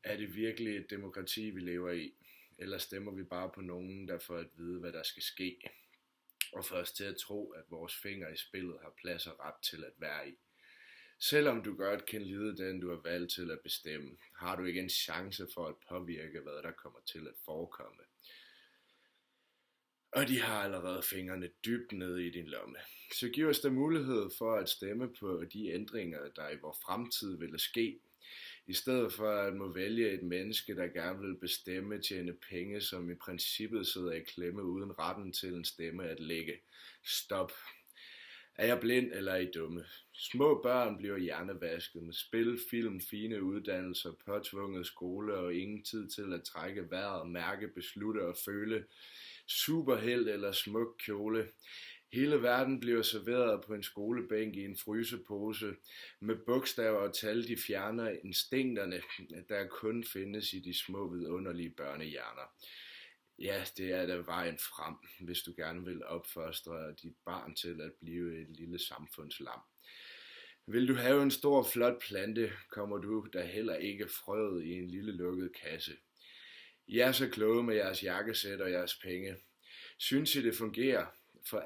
Er det virkelig et demokrati, vi lever i? Eller stemmer vi bare på nogen, der får at vide, hvad der skal ske, og får os til at tro, at vores fingre i spillet har plads og ret til at være i? Selvom du godt kan lide den, du har valgt til at bestemme, har du ikke en chance for at påvirke, hvad der kommer til at forekomme. Og de har allerede fingrene dybt nede i din lomme. Så giv os da mulighed for at stemme på de ændringer, der i vores fremtid vil ske, i stedet for at må vælge et menneske, der gerne vil bestemme, tjene penge, som i princippet sidder i klemme uden retten til en stemme at lægge. Stop. Er jeg blind, eller er I dumme? Små børn bliver hjernevasket med spil, film, fine uddannelser, påtvunget skole og ingen tid til at trække vejret, mærke, beslutte og føle. Superheld eller smuk kjole. Hele verden bliver serveret på en skolebænk i en frysepose med bogstaver og tal, de fjerner instinkterne, der kun findes i de små vidunderlige børnehjerner. Ja, det er da vejen frem, hvis du gerne vil opfostre dit barn til at blive et lille samfundslam. Vil du have en stor flot plante, kommer du da heller ikke frøet i en lille lukket kasse. I er så kloge med jeres jakkesæt og jeres penge. Synes I det fungerer for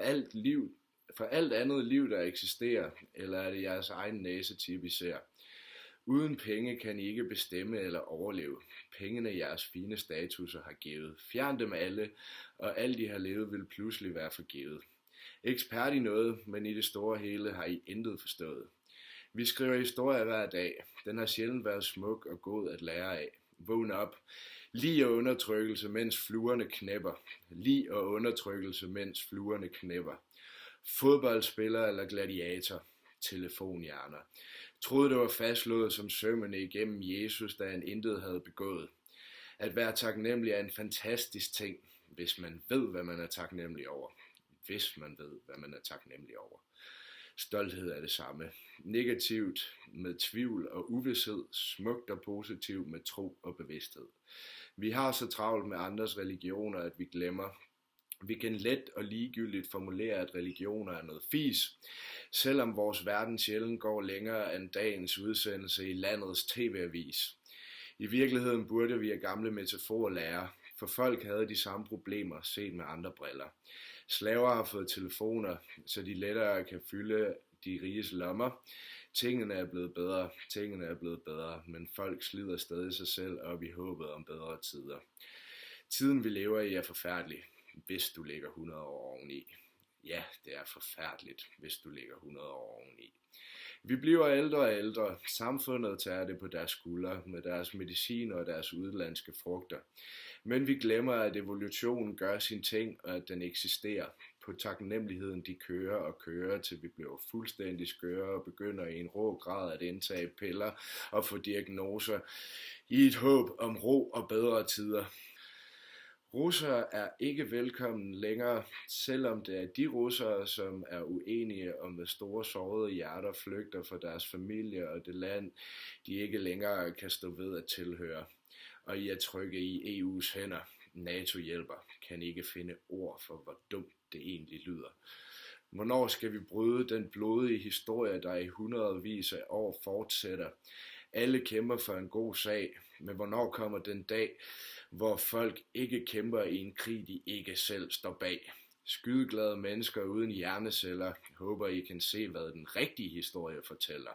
alt andet liv, der eksisterer, eller er det jeres egen næsetip, I ser? Uden penge kan I ikke bestemme eller overleve. Pengene jeres fine statuser har givet. Fjern dem alle, og alt I har levet vil pludselig være forgivet. Ekspert i noget, men i det store hele har I intet forstået. Vi skriver historie hver dag. Den har sjældent været smuk og god at lære af. Vågn op. Lig og undertrykkelse, mens fluerne knæpper. Lig og undertrykkelse, mens fluerne knæpper. Fodboldspiller eller gladiator. Telefonhjerner. Troede det var fastslået som sømmene igennem Jesus, da han intet havde begået. At være taknemmelig er en fantastisk ting, hvis man ved, hvad man er taknemmelig over. Hvis man ved, hvad man er taknemmelig over. Stolthed er det samme. Negativt med tvivl og uvished, smukt og positivt med tro og bevidsthed. Vi har så travlt med andres religioner, at vi glemmer. Vi kan let og ligegyldigt formulere, at religioner er noget fis, selvom vores verden sjældent går længere end dagens udsendelse i landets tv-avis. I virkeligheden burde vi af gamle metaforer lære, for folk havde de samme problemer set med andre briller. Slaver har fået telefoner, så de lettere kan fylde de riges lommer. Tingene er blevet bedre, men folk slider stadig sig selv op i håbet om bedre tider. Tiden vi lever i er forfærdelig, hvis du ligger 100 år oveni. Ja, det er forfærdeligt, hvis du ligger 100 år oveni. Vi bliver ældre og ældre. Samfundet tager det på deres skuldre med deres medicin og deres udenlandske frugter. Men vi glemmer, at evolutionen gør sin ting, og at den eksisterer. På taknemmeligheden de kører og kører, til vi bliver fuldstændig skøre og begynder i en rå grad at indtage piller og få diagnoser i et håb om ro og bedre tider. Russere er ikke velkommen længere, selvom det er de russere, som er uenige og med store sårede hjerter flygter fra deres familie og det land, de ikke længere kan stå ved at tilhøre. Og I er trygge i EU's hænder. NATO hjælper, kan ikke finde ord for, hvor dumt det egentlig lyder. Hvornår skal vi bryde den blodige historie, der i hundredvis af år fortsætter? Alle kæmper for en god sag, men hvornår kommer den dag, hvor folk ikke kæmper i en krig, de ikke selv står bag? Skydeglade mennesker uden hjerneceller håber, I kan se, hvad den rigtige historie fortæller.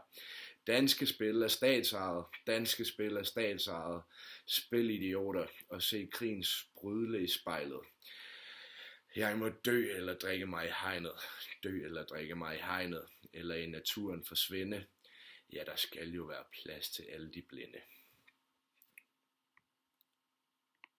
Danske spil er statsejet, spilidioter og se krigen sprudle i spejlet. Jeg må dø eller drikke mig i hegnet, eller i naturen forsvinde. Ja, der skal jo være plads til alle de blinde.